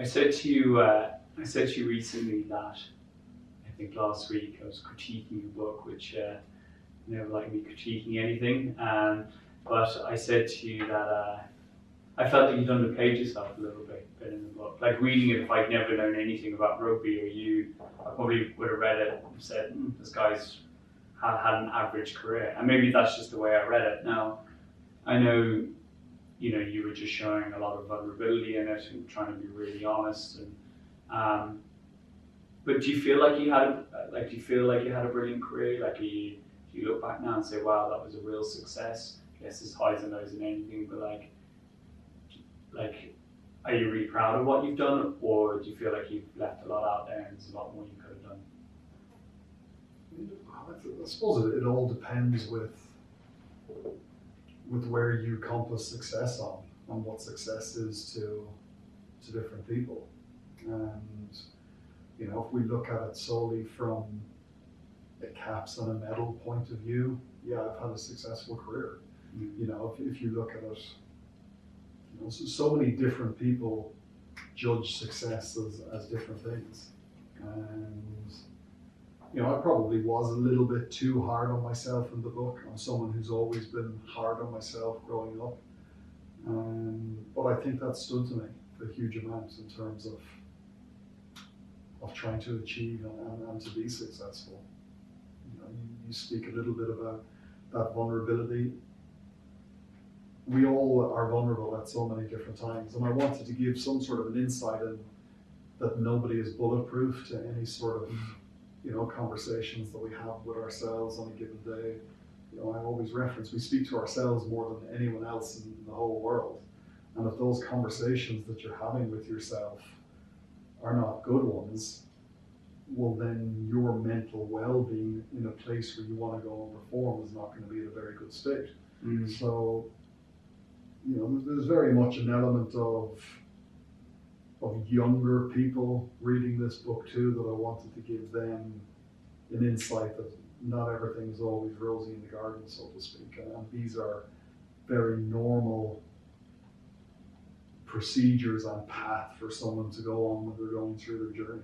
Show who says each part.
Speaker 1: I said to you recently that I think last week I was critiquing a book, which you never like me critiquing anything. But I said to you that I felt that you'd underplayed yourself a little bit in the book. Like reading it, if I'd never known anything about rugby or you, I probably would have read it and said, this guy's had an average career. And maybe that's just the way I read it. Now, I know, you were just showing a lot of vulnerability in it and trying to be really honest. But do you feel like you had a brilliant career? Like, do you look back now and say, wow, that was a real success? Yes, there's highs and lows and anything, but like, are you really proud of what you've done, or do you feel like you've left a lot out there and there's a lot more you could have done?
Speaker 2: I suppose it all depends with where you compass success on what success is to different people. And if we look at it solely from a caps and a medal point of view, yeah, I've had a successful career. If you look at it, so many different people judge success as different things. And I probably was a little bit too hard on myself in the book. I'm someone who's always been hard on myself growing up. But I think that stood to me a huge amount in terms of trying to achieve and to be successful. You speak a little bit about that vulnerability. We all are vulnerable at so many different times, and I wanted to give some sort of an insight in that nobody is bulletproof to any sort of conversations that we have with ourselves on a given day. I always reference we speak to ourselves more than anyone else in the whole world, and if those conversations that you're having with yourself are not good ones, well then your mental well-being in a place where you want to go and perform is not going to be in a very good state. So there's very much an element of younger people reading this book too, that I wanted to give them an insight that not everything's always rosy in the garden, so to speak. And these are very normal procedures and path for someone to go on when they're going through their journey.